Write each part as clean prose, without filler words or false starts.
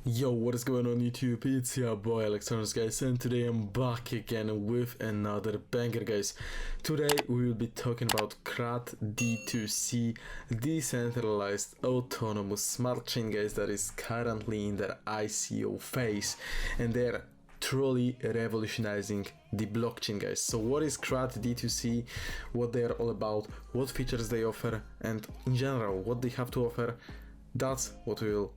Yo, what is going on YouTube? It's your boy Alexandrus, guys, and today I'm back again with another banger, guys. Today we will be talking about CratD2C, decentralized autonomous smart chain, guys, that is currently in their ICO phase, and they're truly revolutionizing the blockchain, guys. So what is CratD2C, what they are all about, what features they offer, and in general what they have to offer? That's what we will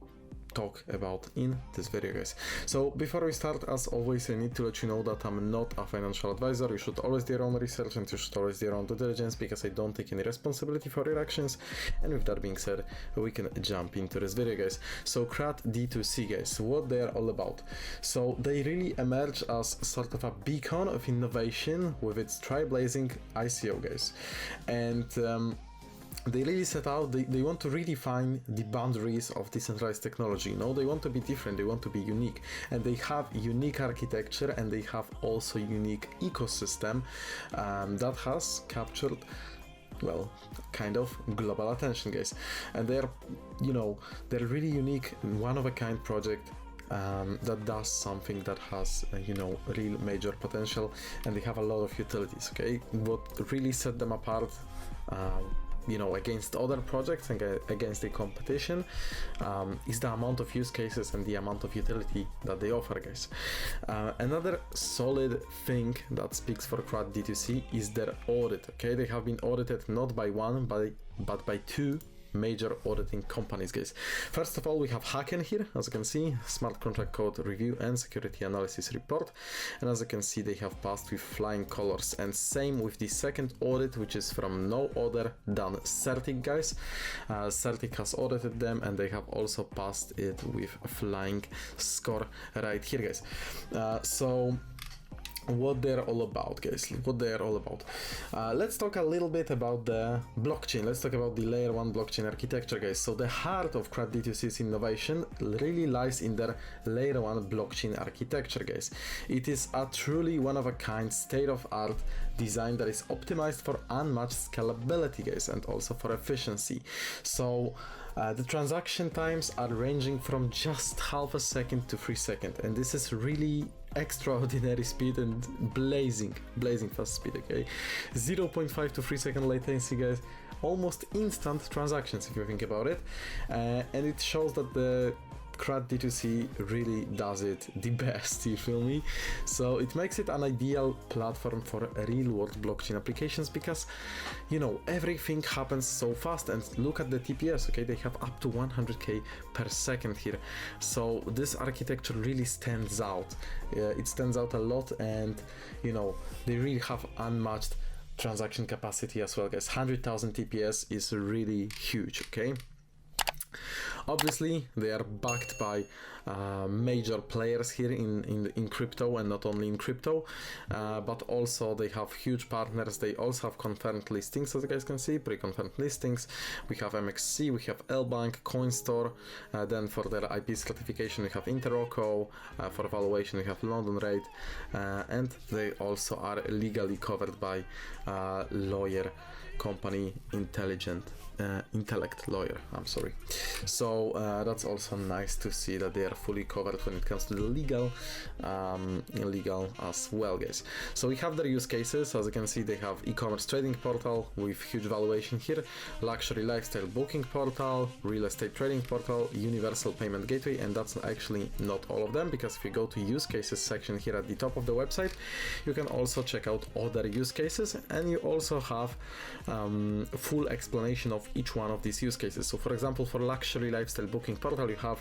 talk about in this video, guys. So before we start, as always, I need to let you know that I'm not a financial advisor. You should always do your own research and you should always do your own due diligence, because I don't take any responsibility for your actions. And with that being said, we can jump into this video, guys. So CratD2C, guys, what they are all about. So they really emerge as sort of a beacon of innovation with its trailblazing ICO, guys. And they really set out, they want to redefine the boundaries of decentralized technology. You know, they want to be different, they want to be unique, and they have unique architecture, and they have also unique ecosystem that has captured, well, kind of global attention, guys. And they're, you know, they're really unique, one-of-a-kind project that does something that has, you know, real major potential, and they have a lot of utilities, okay? What really set them apart, you know, against other projects and against the competition, is the amount of use cases and the amount of utility that they offer, guys. Another solid thing that speaks for CratD2C is their audit, okay? They have been audited not by one, but by two major auditing companies, guys. First of all, we have Haken here, as you can see, smart contract code review and security analysis report, and as you can see, they have passed with flying colors. And same with the second audit, which is from no other than Certic, guys. Certic has audited them, and they have also passed it with a flying score right here, guys. So what they're all about, guys, what they're all about. Let's talk a little bit about the blockchain. Let's talk about the layer 1 blockchain architecture, guys. So the heart of CratD2C's innovation really lies in their layer 1 blockchain architecture, guys. It is a truly one-of-a-kind state-of-art design that is optimized for unmatched scalability, guys, and also for efficiency. So the transaction times are ranging from just half a second to 3 seconds, and this is really extraordinary speed and blazing fast speed, okay? 0.5 to 3 second latency, guys. Almost instant transactions, if you think about it, and it shows that the CratD2C really does it the best, you feel me? So it makes it an ideal platform for real-world blockchain applications, because, you know, everything happens so fast. And look at the TPS, okay? They have up to 100k per second here. So this architecture really stands out. It stands out a lot, and, you know, they really have unmatched transaction capacity as well, guys. 100,000 TPS is really huge, okay? Obviously, they are backed by major players here in crypto, and not only in crypto, but also they have huge partners. They also have confirmed listings, as you guys can see, pre-confirmed listings. We have MXC, we have Lbank, Coinstore, then for their IP certification we have Interroco, for valuation we have London Rate, and they also are legally covered by lawyer company Intellect Lawyer, I'm sorry. So that's also nice to see that they are fully covered when it comes to the legal as well, guys. So we have their use cases. As you can see, they have e-commerce trading portal with huge valuation here, luxury lifestyle booking portal, real estate trading portal, universal payment gateway, and that's actually not all of them, because if you go to use cases section here at the top of the website, you can also check out other use cases, and you also have full explanation of each one of these use cases. So for example, for luxury lifestyle booking portal, you have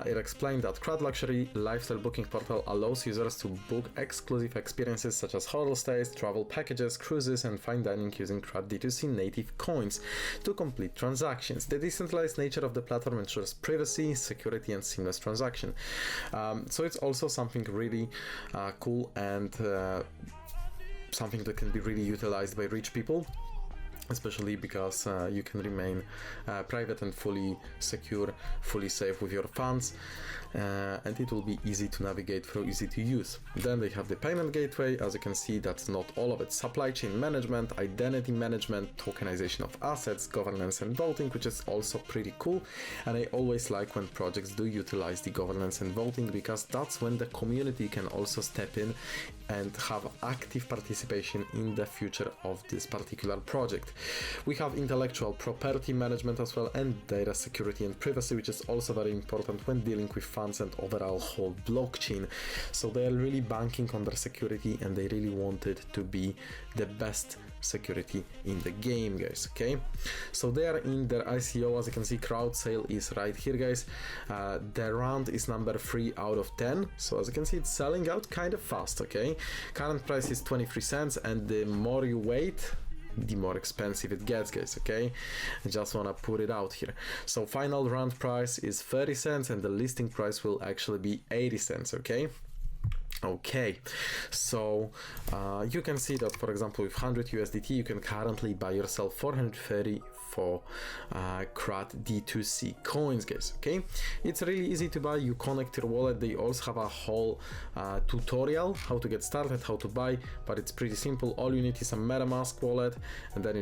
it explained that Crowd luxury lifestyle booking portal allows users to book exclusive experiences such as hotel stays, travel packages, cruises, and fine dining using CratD2C native coins to complete transactions. The decentralized nature of the platform ensures privacy, security, and seamless transaction. So it's also something really cool, and something that can be really utilized by rich people. especially because you can remain private and fully secure, fully safe with your funds, and it will be easy to navigate through, easy to use. Then they have the payment gateway. As you can see, that's not all of it. Supply chain management, identity management, tokenization of assets, governance and voting, which is also pretty cool. And I always like when projects do utilize the governance and voting, because that's when the community can also step in and have active participation in the future of this particular project. We have intellectual property management as well, and data security and privacy, which is also very important when dealing with funds and overall whole blockchain. So they are really banking on their security, and they really want it to be the best security in the game, guys. Okay, so they are in their ICO. As you can see, Crowdsale is right here, guys. The round is number 3 out of 10, so as you can see, it's selling out kind of fast. Okay, current price is 23 cents, and the more you wait, the more expensive it gets, guys. Okay, I just want to put it out here. So final round price is 30 cents, and the listing price will actually be 80 cents. Okay, so you can see that, for example, with 100 USDT, you can currently buy yourself 430 for CratD2C coins, guys. Okay, it's really easy to buy. You connect your wallet. They also have a whole tutorial how to get started, how to buy, but it's pretty simple. All you need is a MetaMask wallet, and then you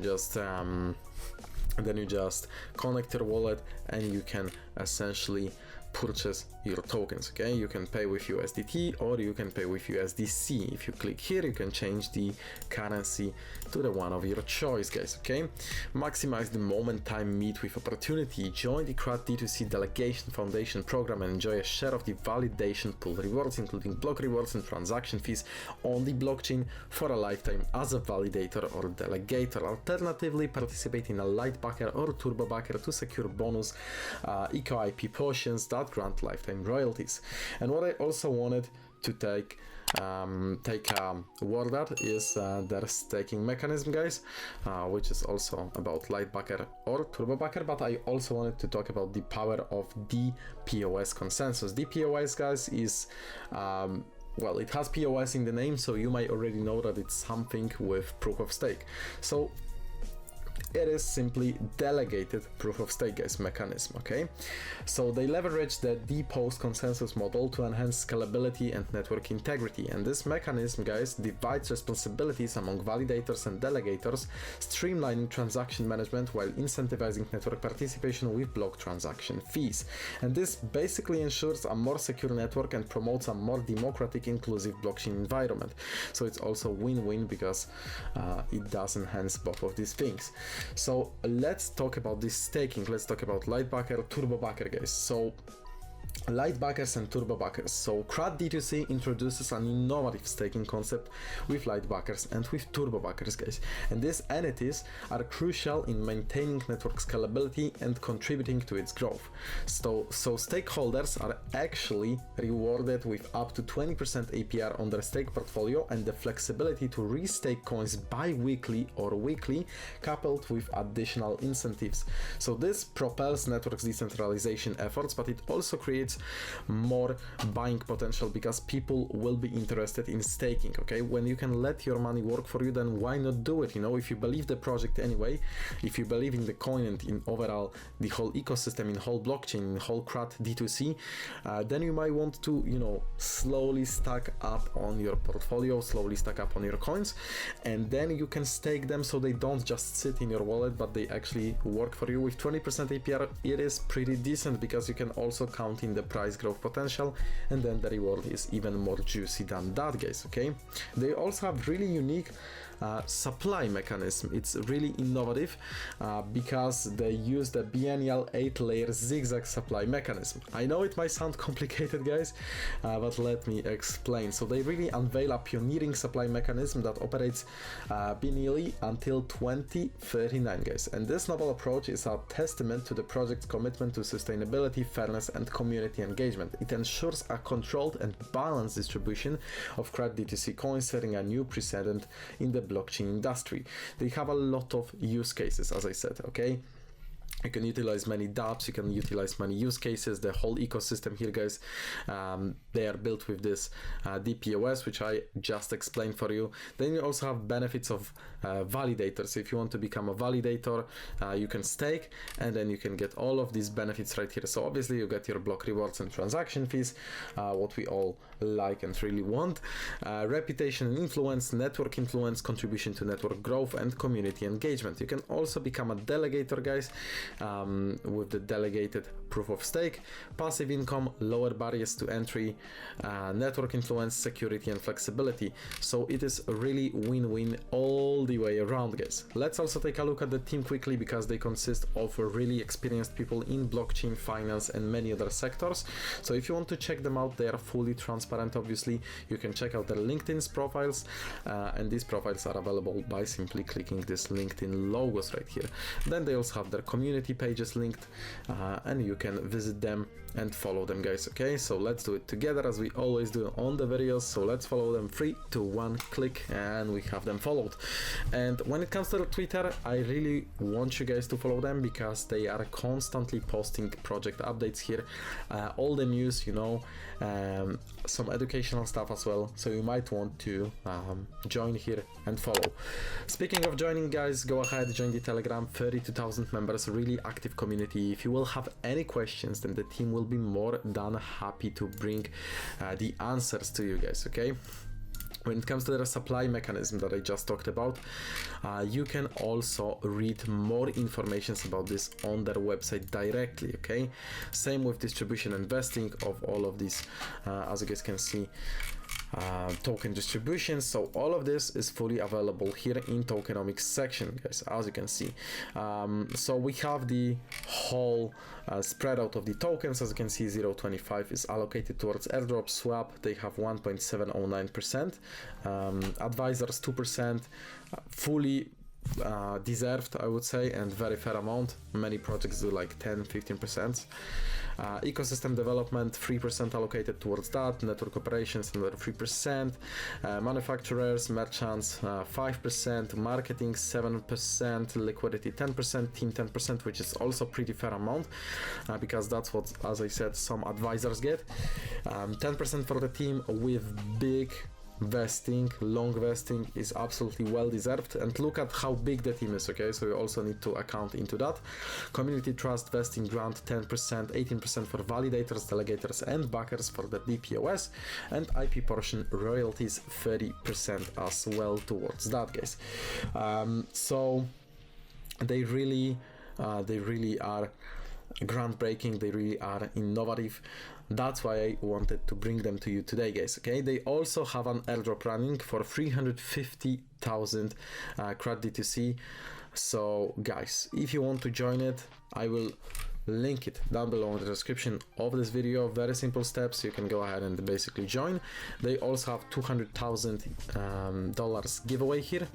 just connect your wallet, and you can essentially purchase your tokens. Okay, you can pay with USDT or you can pay with USDC. If you click here, you can change the currency to the one of your choice, guys. Okay, maximize the moment, time, meet with opportunity. Join the CratD2C delegation foundation program and enjoy a share of the validation pool rewards, including block rewards and transaction fees on the blockchain for a lifetime as a validator or delegator. Alternatively, participate in a light backer or turbo backer to secure bonus eco IP potions that grant lifetime royalties. And what I also wanted to take a word at is their staking mechanism, guys, which is also about light backer or turbo backer, but I also wanted to talk about the power of the POS consensus. The POS, guys, is well, it has POS in the name, so you might already know that it's something with proof of stake. So it is simply delegated proof of stake, guys, mechanism. Okay, so they leverage the depost consensus model to enhance scalability and network integrity, and this mechanism, guys, divides responsibilities among validators and delegators, streamlining transaction management while incentivizing network participation with block transaction fees. And this basically ensures a more secure network and promotes a more democratic, inclusive blockchain environment. So it's also win-win because it does enhance both of these things. So let's talk about this staking. Let's talk about light backer, turbo backer, guys. So light backers and turbo backers. So CratD2C introduces an innovative staking concept with light backers and with turbo backers, guys. And these entities are crucial in maintaining network scalability and contributing to its growth. So stakeholders are actually rewarded with up to 20% APR on their stake portfolio and the flexibility to restake coins bi-weekly or weekly, coupled with additional incentives. So this propels network's decentralization efforts, but it also creates more buying potential because people will be interested in staking. Okay, when you can let your money work for you, then why not do it? You know, if you believe the project anyway, if you believe in the coin and in overall the whole ecosystem, in whole blockchain, in whole CratD2C, then you might want to, you know, slowly stack up on your portfolio, slowly stack up on your coins, and then you can stake them so they don't just sit in your wallet, but they actually work for you. With 20% APR, it is pretty decent because you can also count in the price growth potential, and then the reward is even more juicy than that, guys. Okay, they also have really unique supply mechanism. It's really innovative because they use the biennial 8-layer zigzag supply mechanism. I know it might sound complicated, guys, but let me explain. So they really unveil a pioneering supply mechanism that operates biennially until 2039, guys. And this novel approach is a testament to the project's commitment to sustainability, fairness, and community engagement. It ensures a controlled and balanced distribution of CratD2C coins, setting a new precedent in the blockchain industry. They have a lot of use cases, as I said. Okay, You can utilize many dApps, you can utilize many use cases, the whole ecosystem here, guys. They are built with this DPoS, which I just explained for you. Then you also have benefits of validators. If you want to become a validator, you can stake, and then you can get all of these benefits right here. So obviously you get your block rewards and transaction fees, what we all like and really want. Reputation and influence, network influence, contribution to network growth, and community engagement. You can also become a delegator, guys, with the delegated proof of stake, passive income, lower barriers to entry, network influence, security, and flexibility. So it is really win-win all the way around, guys. Let's also take a look at the team quickly, because they consist of really experienced people in blockchain, finance, and many other sectors. So if you want to check them out, they are fully transparent. Obviously, you can check out their LinkedIn's profiles, and these profiles are available by simply clicking this LinkedIn logos right here. Then they also have their community pages linked, and you can visit them and follow them, guys. Okay, so let's do it together as we always do on the videos. So let's follow them. 3, 2, 1, click, and we have them followed. And when it comes to Twitter, I really want you guys to follow them, because they are constantly posting project updates here, all the news, you know, some educational stuff as well. So you might want to join here and follow. Speaking of joining, guys, go ahead, join the Telegram. 32,000 members, really active community. If you will have any questions, then the team will be more than happy to bring the answers to you guys. Okay, when it comes to the supply mechanism that I just talked about, you can also read more information about this on their website directly. Okay, same with distribution and vesting of all of these, as you guys can see, token distribution. So all of this is fully available here in Tokenomics section, guys, as you can see. So we have the whole spread out of the tokens. As you can see, 0.25 is allocated towards airdrop swap. They have 1.709%, advisors 2%, fully deserved, I would say, and very fair amount. Many projects do like 10-15%. Ecosystem development 3% allocated towards that, network operations another 3%, manufacturers, merchants 5%, marketing 7%, liquidity 10%, team 10%, which is also pretty fair amount, because that's what, as I said, some advisors get. 10% for the team with big vesting, long vesting is absolutely well deserved, and look at how big the team is. Okay, so you also need to account into that. Community trust vesting grant 10%, 18% for validators, delegators, and backers for the DPoS, and IP portion royalties 30% as well towards that, guys. So they really are groundbreaking, they really are innovative. That's why I wanted to bring them to you today, guys. Okay, they also have an airdrop running for 350,000 CratD2C. So guys, if you want to join it, I will link it down below in the description of this video. Very simple steps, you can go ahead and basically join. They also have $200,000 giveaway here,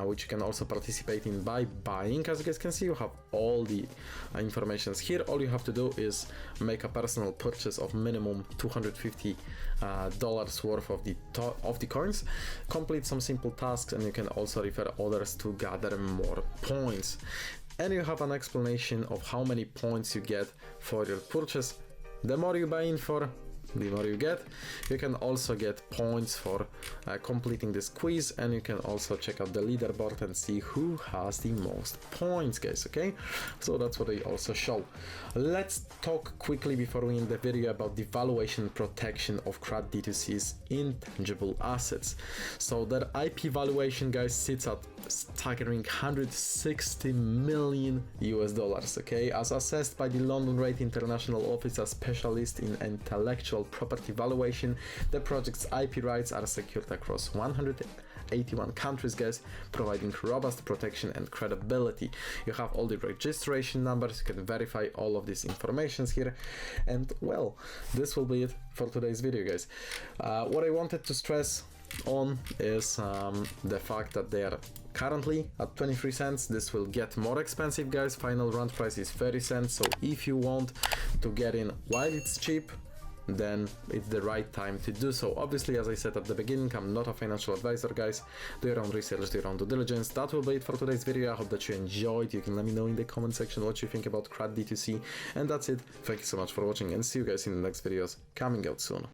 which you can also participate in by buying. As you guys can see, you have all the informations here. All you have to do is make a personal purchase of minimum $250 worth of the coins, complete some simple tasks, and you can also refer others to gather more points. And you have an explanation of how many points you get for your purchase. The more you buy in for, the more you get. You can also get points for completing this quiz, and you can also check out the leaderboard and see who has the most points, guys. Okay, so that's what they also show. Let's talk quickly before we end the video about the valuation protection of CratD2C's intangible assets. So their IP valuation, guys, sits at staggering $160 million US, okay, as assessed by the London Rate International Office, a specialist in intellectual property valuation. The project's IP rights are secured across 181 countries, guys, providing robust protection and credibility. You have all the registration numbers, you can verify all of these informations here. And well, this will be it for today's video, guys. What I wanted to stress on is the fact that they are currently at 23 cents. This will get more expensive, guys. Final run price is 30 cents. So if you want to get in while it's cheap, then it's the right time to do so. Obviously, as I said at the beginning, I'm not a financial advisor, guys. Do your own research, do your own due diligence. That will be it for today's video. I hope that you enjoyed. You can let me know in the comment section what you think about CratD2C, and that's it. Thank you so much for watching, and see you guys in the next videos coming out soon.